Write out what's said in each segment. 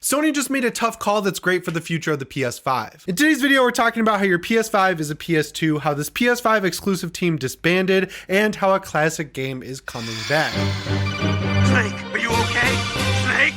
Sony just made a tough call that's great for the future of the PS5. In today's video, we're talking about how your PS5 is a PS2, how this PS5 exclusive team disbanded, and how a classic game is coming back. Snake, are you okay? Snake?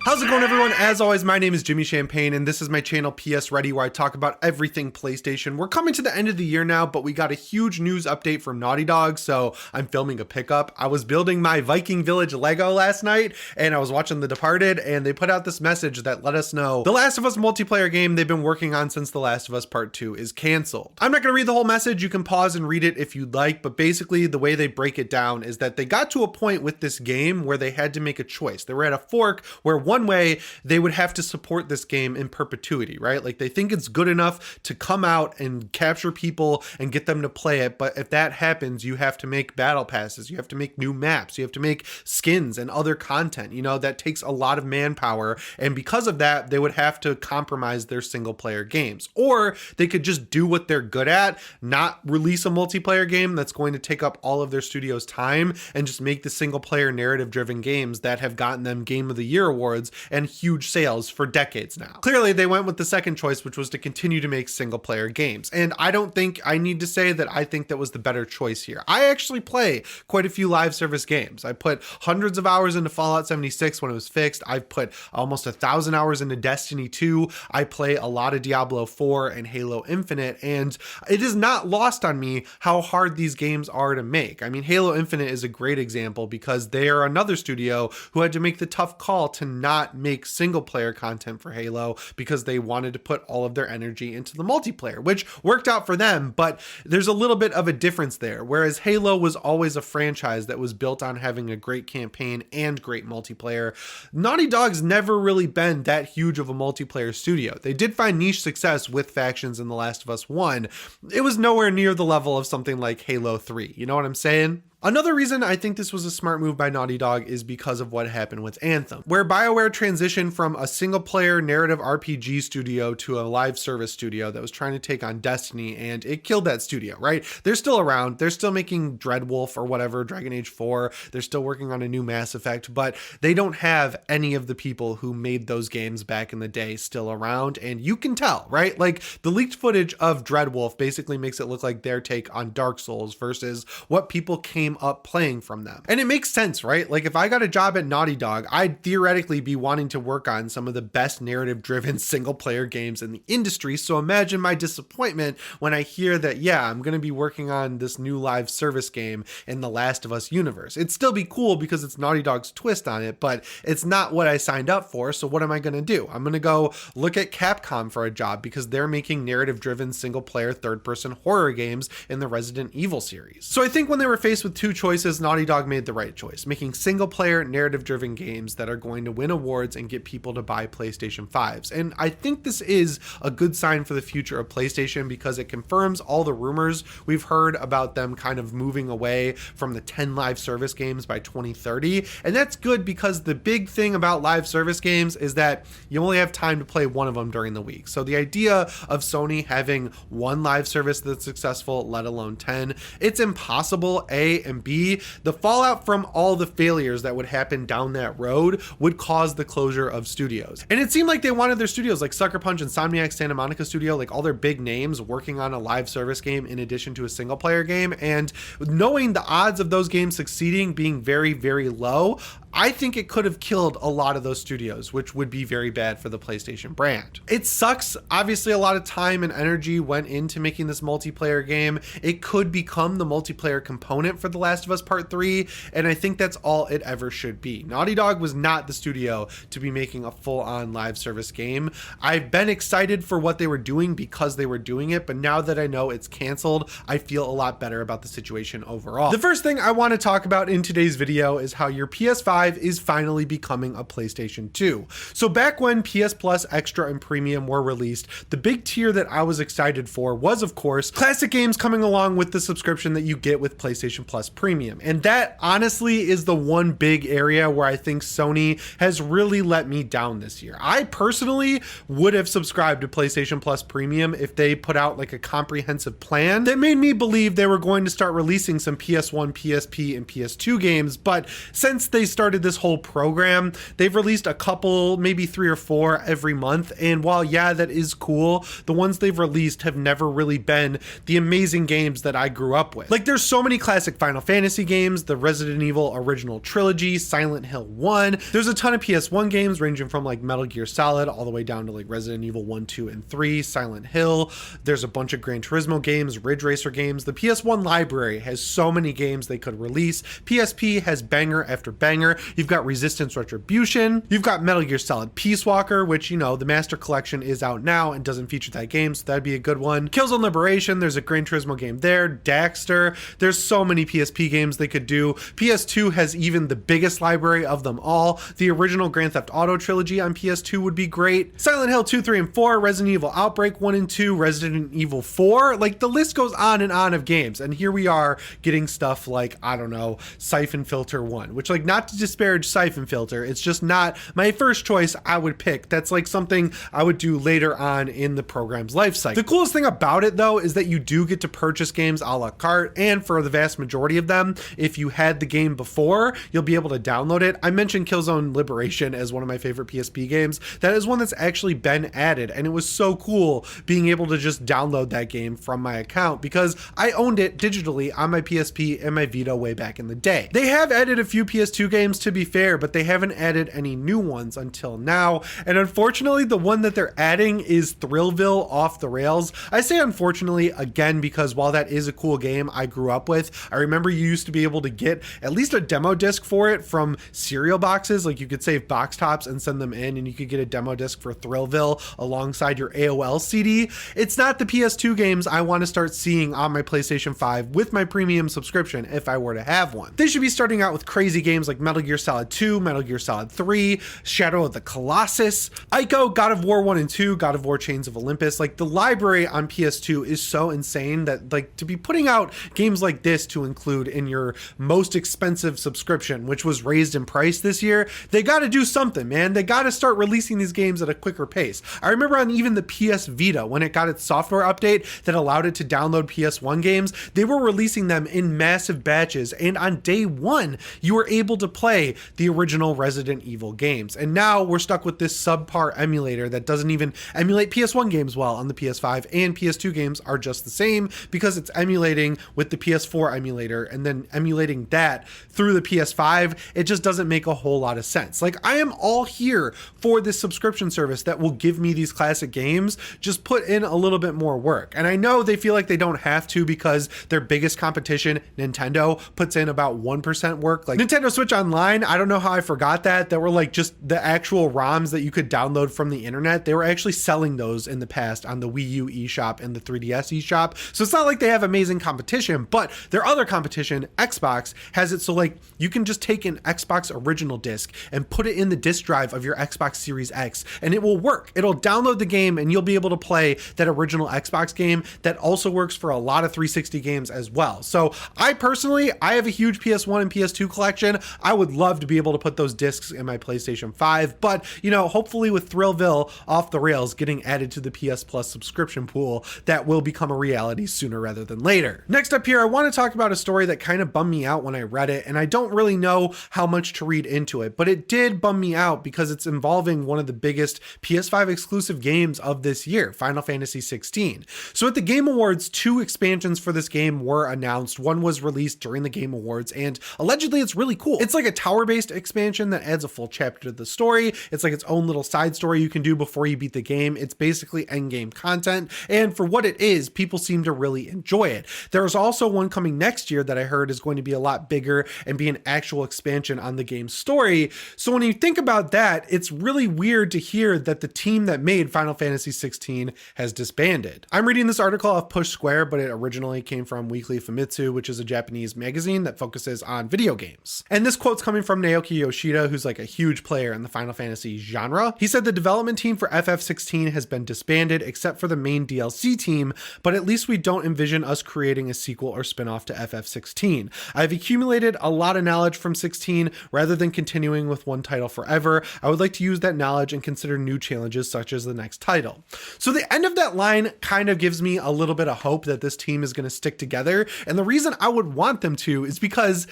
How's it going, everyone? As always, my name is Jimmy Champagne, and this is my channel PSReady, where I talk about everything PlayStation. We're coming to the end of the year now, but we got a huge news update from Naughty Dog, so I'm filming a pickup. I was building my Viking Village Lego last night, and I was watching The Departed, and they put out this message that let us know The Last of Us multiplayer game they've been working on since The Last of Us Part 2 is canceled. I'm not going to read the whole message. You can pause and read it if you'd like, but basically the way they break it down is that they got to a point with this game where they had to make a choice. They were at a fork where one way they would have to support this game in perpetuity, right? Like, they think it's good enough to come out and capture people and get them to play it, but if that happens, you have to make battle passes, you have to make new maps, you have to make skins and other content, you know, that takes a lot of manpower, and because of that, they would have to compromise their single player games. Or they could just do what they're good at, not release a multiplayer game that's going to take up all of their studio's time, and just make the single player narrative driven games that have gotten them Game of the Year awards and huge sales for decades now. Clearly, they went with the second choice, which was to continue to make single player games. And I don't think I need to say that I think that was the better choice here. I actually play quite a few live service games. I put hundreds of hours into Fallout 76 when it was fixed. I've put almost 1,000 hours into Destiny 2. I play a lot of Diablo 4 and Halo Infinite, and it is not lost on me how hard these games are to make. I mean, Halo Infinite is a great example because they are another studio who had to make the tough call to not make single player content for Halo because they wanted to put all of their energy into the multiplayer, which worked out for them, but there's a little bit of a difference there. Whereas Halo was always a franchise that was built on having a great campaign and great multiplayer, Naughty Dog's never really been that huge of a multiplayer studio. They did find niche success with factions in The Last of Us 1. It was nowhere near the level of something like Halo 3. You know what I'm saying? Another reason I think this was a smart move by Naughty Dog is because of what happened with Anthem, where BioWare transitioned from a single player narrative RPG studio to a live service studio that was trying to take on Destiny, and it killed that studio, right? They're still around. They're still making Dreadwolf or whatever, Dragon Age 4. They're still working on a new Mass Effect, but they don't have any of the people who made those games back in the day still around, and you can tell, right? Like, the leaked footage of Dreadwolf basically makes it look like their take on Dark Souls versus what people came up playing from them. And it makes sense, right? Like, if I got a job at Naughty Dog, I'd theoretically be wanting to work on some of the best narrative driven single player games in the industry. So imagine my disappointment when I hear that, yeah, I'm going to be working on this new live service game in the Last of Us universe. It'd still be cool because it's Naughty Dog's twist on it, but it's not what I signed up for. So what am I going to do? I'm going to go look at Capcom for a job because they're making narrative driven single player third person horror games in the Resident Evil series. So I think when they were faced with two choices, Naughty Dog made the right choice, making single player narrative driven games that are going to win awards and get people to buy PlayStation 5s. And I think this is a good sign for the future of PlayStation because it confirms all the rumors we've heard about them kind of moving away from the 10 live service games by 2030. And that's good because the big thing about live service games is that you only have time to play one of them during the week. So the idea of Sony having one live service that's successful, let alone 10, it's impossible, A, and B, the fallout from all the failures that would happen down that road would cause the closure of studios. And it seemed like they wanted their studios like Sucker Punch, Insomniac, Santa Monica Studio, like all their big names working on a live service game in addition to a single player game. And knowing the odds of those games succeeding being very, very low, I think it could have killed a lot of those studios, which would be very bad for the PlayStation brand. It sucks. Obviously, a lot of time and energy went into making this multiplayer game. It could become the multiplayer component for The Last of Us Part 3, and I think that's all it ever should be. Naughty Dog was not the studio to be making a full-on live service game. I've been excited for what they were doing because they were doing it, but now that I know it's canceled, I feel a lot better about the situation overall. The first thing I want to talk about in today's video is how your PS5 is finally becoming a PlayStation 2. So back when PS Plus Extra and Premium were released, the big tier that I was excited for was, of course, classic games coming along with the subscription that you get with PlayStation Plus Premium. And that honestly is the one big area where I think Sony has really let me down this year. I personally would have subscribed to PlayStation Plus Premium if they put out like a comprehensive plan that made me believe they were going to start releasing some PS1, PSP, and PS2 games, but since they started started this whole program, they've released a couple, maybe 3 or 4 every month. And while, yeah, that is cool, the ones they've released have never really been the amazing games that I grew up with. Like, there's so many classic Final Fantasy games, the Resident Evil original trilogy, Silent Hill 1. There's a ton of PS1 games ranging from like Metal Gear Solid all the way down to like Resident Evil 1, 2, and 3, Silent Hill. There's a bunch of Gran Turismo games, Ridge Racer games. The PS1 library has so many games they could release. PSP has banger after banger. You've got Resistance Retribution. You've got Metal Gear Solid Peace Walker, which, you know, the Master Collection is out now and doesn't feature that game, so that'd be a good one. Killzone Liberation, there's a Gran Turismo game there. Daxter, there's so many PSP games they could do. PS2 has even the biggest library of them all. The original Grand Theft Auto trilogy on PS2 would be great. Silent Hill 2, 3, and 4, Resident Evil Outbreak 1 and 2, Resident Evil 4, like the list goes on and on of games. And here we are getting stuff like, I don't know, Siphon Filter 1, which, like, not to disparage Siphon Filter, it's just not my first choice I would pick. That's like something I would do later on in the program's life cycle. The coolest thing about it though is that you do get to purchase games a la carte, and for the vast majority of them, if you had the game before, you'll be able to download it. I mentioned Killzone Liberation as one of my favorite PSP games. That is one that's actually been added, and it was so cool being able to just download that game from my account because I owned it digitally on my PSP and my Vita way back in the day. They have added a few PS2 games, to be fair, but they haven't added any new ones until now, and unfortunately the one that they're adding is Thrillville Off the Rails. I say unfortunately again because while that is a cool game I grew up with, I remember you used to be able to get at least a demo disc for it from cereal boxes. Like, you could save box tops and send them in and you could get a demo disc for Thrillville alongside your AOL CD. It's not the PS2 games I want to start seeing on my PlayStation 5 with my premium subscription if I were to have one. They should be starting out with crazy games like Metal Gear Solid 2, Metal Gear Solid 3, Shadow of the Colossus, Ico, God of War 1 and 2, God of War Chains of Olympus. Like, the library on PS2 is so insane that, like, to be putting out games like this to include in your most expensive subscription, which was raised in price this year, they got to do something, man. They got to start releasing these games at a quicker pace. I remember on even the PS Vita, when it got its software update that allowed it to download PS1 games, they were releasing them in massive batches, and on day one, you were able to play the original Resident Evil games. And now we're stuck with this subpar emulator that doesn't even emulate PS1 games well on the PS5, and PS2 games are just the same because it's emulating with the PS4 emulator and then emulating that through the PS5. It just doesn't make a whole lot of sense. Like, I am all here for this subscription service that will give me these classic games, just put in a little bit more work. And I know they feel like they don't have to because their biggest competition, Nintendo, puts in about 1% work. Like Nintendo Switch Online, I don't know how I forgot that. There were like just the actual ROMs that you could download from the internet. They were actually selling those in the past on the Wii U eShop and the 3DS eShop. So it's not like they have amazing competition, but their other competition, Xbox, has it so like you can just take an Xbox original disc and put it in the disk drive of your Xbox Series X and it will work. It'll download the game and you'll be able to play that original Xbox game that also works for a lot of 360 games as well. So I personally, I have a huge PS1 and PS2 collection. I would love to be able to put those discs in my PlayStation 5, but you know, hopefully with Thrillville Off the Rails getting added to the PS Plus subscription pool, that will become a reality sooner rather than later. Next up here, I want to talk about a story that kind of bummed me out when I read it, and I don't really know how much to read into it, but it did bum me out because it's involving one of the biggest PS5 exclusive games of this year, Final Fantasy 16. So at the Game Awards, 2 expansions for this game were announced. One was released during the Game Awards, and allegedly it's really cool. It's like a tower-based expansion that adds a full chapter to the story. It's like its own little side story you can do before you beat the game. It's basically endgame content, and for what it is, people seem to really enjoy it. There's also one coming next year that I heard is going to be a lot bigger and be an actual expansion on the game's story. So when you think about that, it's really weird to hear that the team that made Final Fantasy 16 has disbanded. I'm reading this article off Push Square, but it originally came from Weekly Famitsu, which is a Japanese magazine that focuses on video games. And this quote's coming from Naoki Yoshida, who's like a huge player in the Final Fantasy genre. He said the development team for FF16 has been disbanded except for the main DLC team, but at least we don't envision us creating a sequel or spin-off to FF16. I've accumulated a lot of knowledge from 16 rather than continuing with one title forever. I would like to use that knowledge and consider new challenges such as the next title. So the end of that line kind of gives me a little bit of hope that this team is going to stick together. And the reason I would want them to is because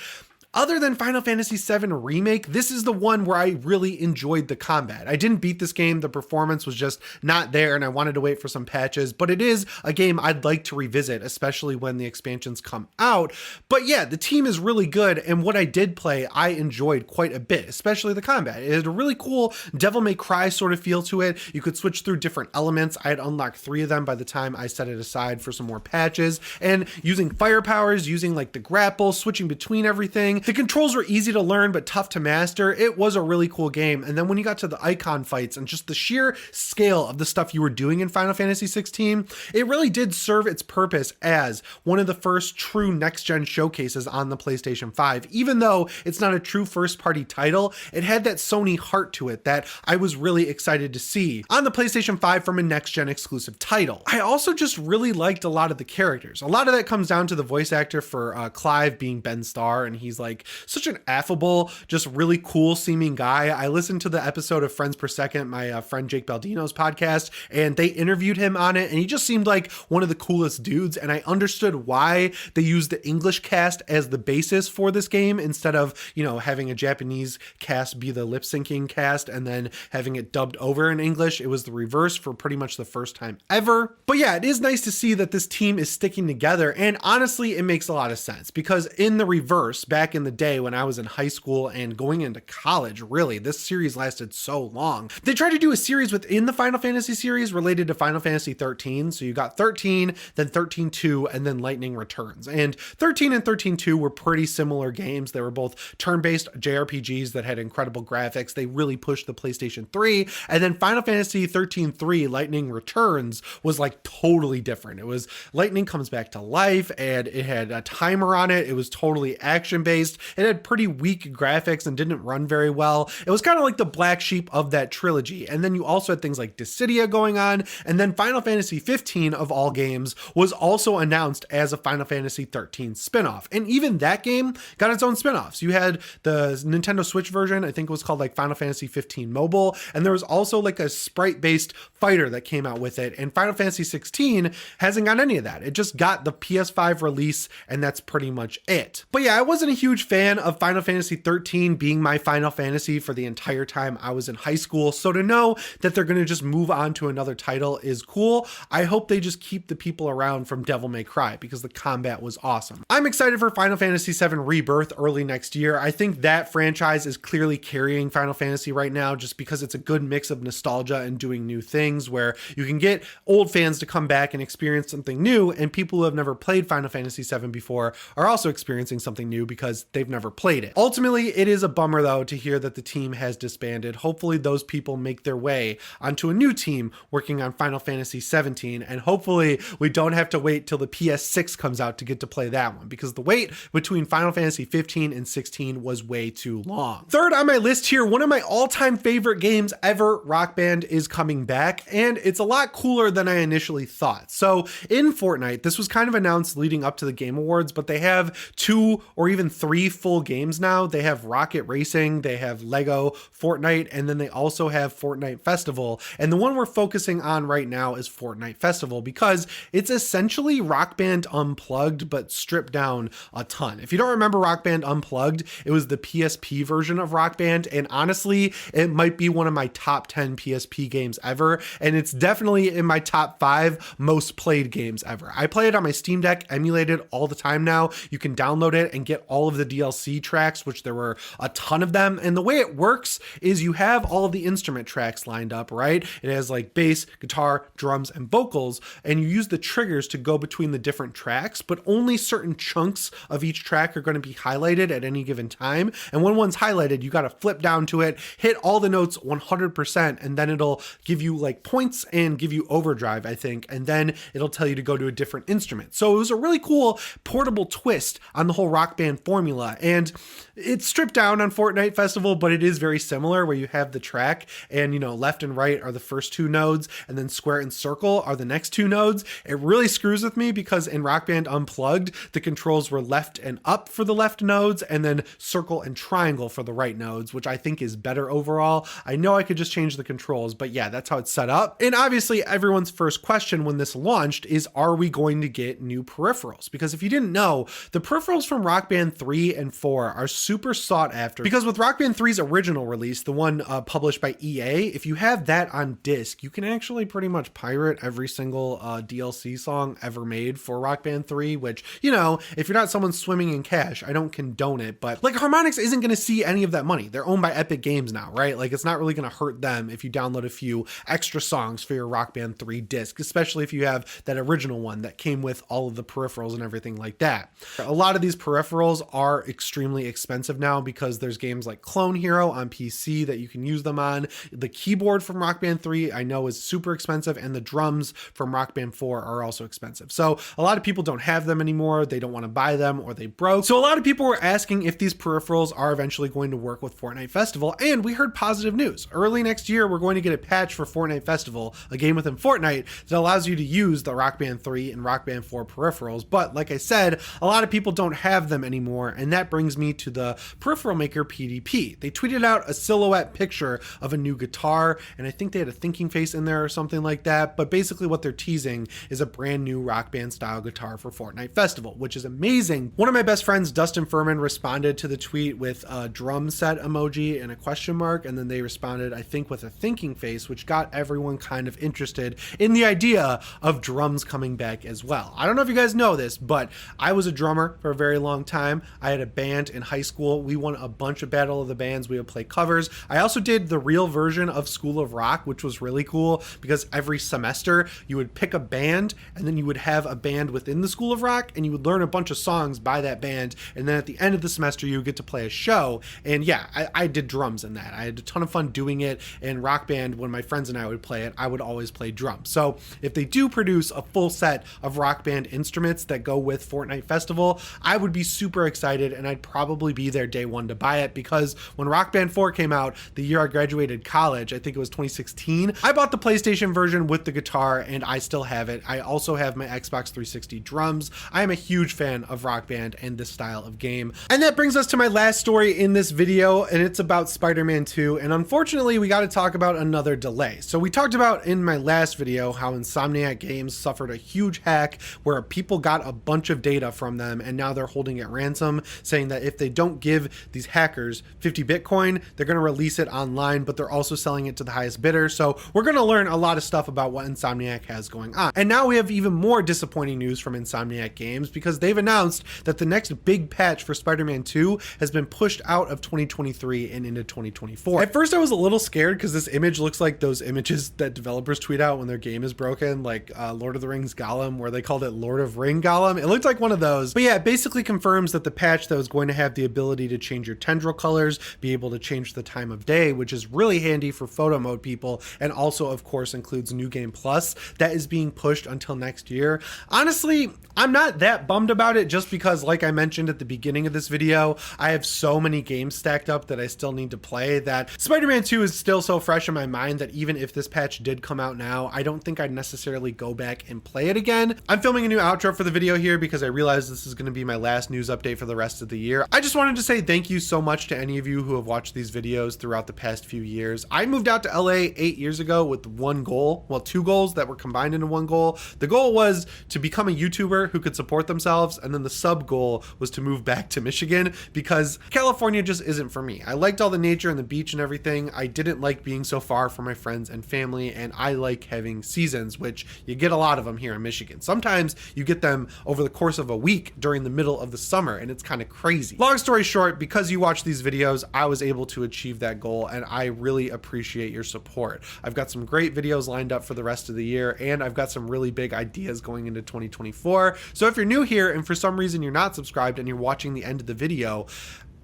Other than Final Fantasy VII Remake, this is the one where I really enjoyed the combat. I didn't beat this game, the performance was just not there, and I wanted to wait for some patches, but it is a game I'd like to revisit, especially when the expansions come out. But yeah, the team is really good, and what I did play, I enjoyed quite a bit, especially the combat. It had a really cool Devil May Cry sort of feel to it. You could switch through different elements. I had unlocked 3 of them by the time I set it aside for some more patches, and using fire powers, using like the grapple, switching between everything. The controls were easy to learn but tough to master. It was a really cool game. And then when you got to the icon fights and just the sheer scale of the stuff you were doing in Final Fantasy 16, it really did serve its purpose as one of the first true next-gen showcases on the PlayStation 5. Even though it's not a true first-party title, it had that Sony heart to it that I was really excited to see on the PlayStation 5 from a next-gen exclusive title. I also just really liked a lot of the characters. A lot of that comes down to the voice actor for Clive being Ben Starr, and he's like such an affable, just really cool seeming guy. I listened to the episode of Friends Per Second, my friend Jake Baldino's podcast, and they interviewed him on it, and he just seemed like one of the coolest dudes, and I understood why they used the English cast as the basis for this game instead of, you know, having a Japanese cast be the lip syncing cast and then having it dubbed over in English. It was the reverse for pretty much the first time ever. But yeah, it is nice to see that this team is sticking together, and honestly, it makes a lot of sense because in the reverse, back in the day when I was in high school and going into college, really, this series lasted so long. They tried to do a series within the Final Fantasy series related to Final Fantasy 13. So you got 13, then 13-2, and then Lightning Returns. And 13 and 13-2 were pretty similar games. They were both turn-based JRPGs that had incredible graphics. They really pushed the PlayStation 3. And then Final Fantasy 13-3, Lightning Returns, was like totally different. It was Lightning comes back to life, and it had a timer on it. It was totally action-based. It had pretty weak graphics and didn't run very well. It was kind of like the black sheep of that trilogy. And then you also had things like Dissidia going on, and then Final Fantasy 15 of all games was also announced as a Final Fantasy 13 spinoff. And even that game got its own spinoffs. You had the Nintendo Switch version, I think it was called like Final Fantasy 15 Mobile, and there was also like a sprite-based fighter that came out with it. And Final Fantasy 16 hasn't got any of that. It just got the PS5 release, and that's pretty much it. But yeah, I wasn't a huge fan of Final Fantasy 13 being my Final Fantasy for the entire time I was in high school. So to know that they're going to just move on to another title is cool. I hope they just keep the people around from Devil May Cry because the combat was awesome. I'm excited for Final Fantasy VII Rebirth early next year. I think that franchise is clearly carrying Final Fantasy right now just because it's a good mix of nostalgia and doing new things where you can get old fans to come back and experience something new, and people who have never played Final Fantasy VII before are also experiencing something new because they've never played it. Ultimately, it is a bummer though to hear that the team has disbanded. Hopefully those people make their way onto a new team working on Final Fantasy 17, and hopefully we don't have to wait till the PS6 comes out to get to play that one because the wait between Final Fantasy 15 and 16 was way too long. Third on my list here, one of my all-time favorite games ever, Rock Band, is coming back, and it's a lot cooler than I initially thought. So in Fortnite, this was kind of announced leading up to the Game Awards, but they have 2 or even 3 full games now. They have Rocket Racing, they have Lego Fortnite, and then they also have Fortnite Festival. And the one we're focusing on right now is Fortnite Festival because it's essentially Rock Band Unplugged, but stripped down a ton. If you don't remember Rock Band Unplugged, it was the PSP version of Rock Band, and honestly, it might be one of my top 10 PSP games ever, and it's definitely in my top 5 most played games ever. I play it on my Steam Deck emulated all the time now. You can download it and get all of the DLC tracks, which there were a ton of them, and the way it works is you have all of the instrument tracks lined up, right? It has like bass, guitar, drums, and vocals, and you use the triggers to go between the different tracks, but only certain chunks of each track are going to be highlighted at any given time. And when one's highlighted, you got to flip down to it, hit all the notes 100%, and then it'll give you like points and give you overdrive, I think, and then it'll tell you to go to a different instrument. So it was a really cool portable twist on the whole Rock Band formula, and it's stripped down on Fortnite Festival, but it is very similar where you have the track and, you know, left and right are the first 2 nodes, and then square and circle are the next 2 nodes. It really screws with me because in Rock Band Unplugged, the controls were left and up for the left nodes and then circle and triangle for the right nodes, which I think is better overall. I know I could just change the controls, but yeah, that's how it's set up. And obviously everyone's first question when this launched is, are we going to get new peripherals? Because if you didn't know, the peripherals from Rock Band 3 3 and 4 are super sought after because with Rock Band 3's original release, the one published by EA, if you have that on disc, you can actually pretty much pirate every single DLC song ever made for Rock Band 3, which, you know, if you're not someone swimming in cash, I don't condone it, but like Harmonix isn't going to see any of that money. They're owned by Epic Games now, right? Like it's not really going to hurt them if you download a few extra songs for your Rock Band 3 disc, especially if you have that original one that came with all of the peripherals and everything like that. A lot of these peripherals are extremely expensive now because there's games like Clone Hero on PC that you can use them on. The keyboard from Rock Band 3 I know is super expensive, and the drums from Rock Band 4 are also expensive. So a lot of people don't have them anymore. They don't want to buy them, or they broke. So a lot of people were asking if these peripherals are eventually going to work with Fortnite Festival, and we heard positive news. Early next year, we're going to get a patch for Fortnite Festival, a game within Fortnite that allows you to use the Rock Band 3 and Rock Band 4 peripherals. But like I said, a lot of people don't have them anymore, and that brings me to the peripheral maker PDP. They tweeted out a silhouette picture of a new guitar, and I think they had a thinking face in there or something like that, but basically what they're teasing is a brand new Rock Band style guitar for Fortnite Festival, which is amazing. One of my best friends, Dustin Furman, responded to the tweet with a drum set emoji and a question mark, and then they responded, I think, with a thinking face, which got everyone kind of interested in the idea of drums coming back as well. I don't know if you guys know this, but I was a drummer for a very long time. I had a band in high school. We won a bunch of Battle of the Bands. We would play covers. I also did the real version of School of Rock, which was really cool because every semester you would pick a band and then you would have a band within the School of Rock and you would learn a bunch of songs by that band. And then at the end of the semester, you would get to play a show. And yeah, I did drums in that. I had a ton of fun doing it. And Rock Band, when my friends and I would play it, I would always play drums. So if they do produce a full set of Rock Band instruments that go with Fortnite Festival, I would be super excited, and I'd probably be there day one to buy it, because when Rock Band 4 came out, the year I graduated college, I think it was 2016, I bought the PlayStation version with the guitar and I still have it. I also have my Xbox 360 drums. I am a huge fan of Rock Band and this style of game. And that brings us to my last story in this video, and it's about Spider-Man 2, and unfortunately we got to talk about another delay. So we talked about in my last video how Insomniac Games suffered a huge hack where people got a bunch of data from them and now they're holding it ransom, saying that if they don't give these hackers 50 Bitcoin, they're going to release it online, but they're also selling it to the highest bidder. So we're going to learn a lot of stuff about what Insomniac has going on. And now we have even more disappointing news from Insomniac Games, because they've announced that the next big patch for Spider-Man 2 has been pushed out of 2023 and into 2024. At first I was a little scared because this image looks like those images that developers tweet out when their game is broken, like Lord of the Rings Gollum, where they called it Lord of Ring Gollum. It looked like one of those. But yeah, it basically confirms that the patch that was going to have the ability to change your tendril colors, be able to change the time of day, which is really handy for photo mode people, and also of course includes New Game Plus, that is being pushed until next year. Honestly, I'm not that bummed about it, just because, like I mentioned at the beginning of this video, I have so many games stacked up that I still need to play that Spider-Man 2 is still so fresh in my mind that even if this patch did come out now, I don't think I'd necessarily go back and play it again. I'm filming a new outro for the video here because I realized this is going to be my last news update for the rest of the year. I just wanted to say thank you so much to any of you who have watched these videos throughout the past few years. I moved out to LA 8 years ago with one goal, well, two goals that were combined into one goal. The goal was to become a YouTuber who could support themselves, and then the sub goal was to move back to Michigan because California just isn't for me. I liked all the nature and the beach and everything. I didn't like being so far from my friends and family, and I like having seasons, which you get a lot of them here in Michigan. Sometimes you get them over the course of a week during the middle of the summer, and it's kind of crazy. Long story short, because you watch these videos, I was able to achieve that goal, and I really appreciate your support. I've got some great videos lined up for the rest of the year, and I've got some really big ideas going into 2024. So if you're new here and for some reason you're not subscribed and you're watching the end of the video,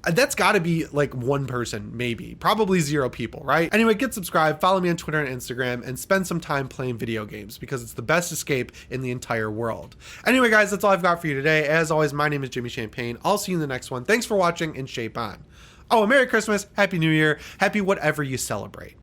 that's got to be like one person, maybe, probably 0 people, right? Anyway, get subscribed, follow me on Twitter and Instagram, and spend some time playing video games because it's the best escape in the entire world. Anyway, guys, that's all I've got for you today. As always, my name is Jimmy Champagne. I'll see you in the next one. Thanks for watching, and shape on. Oh, and Merry Christmas, Happy New Year, happy whatever you celebrate.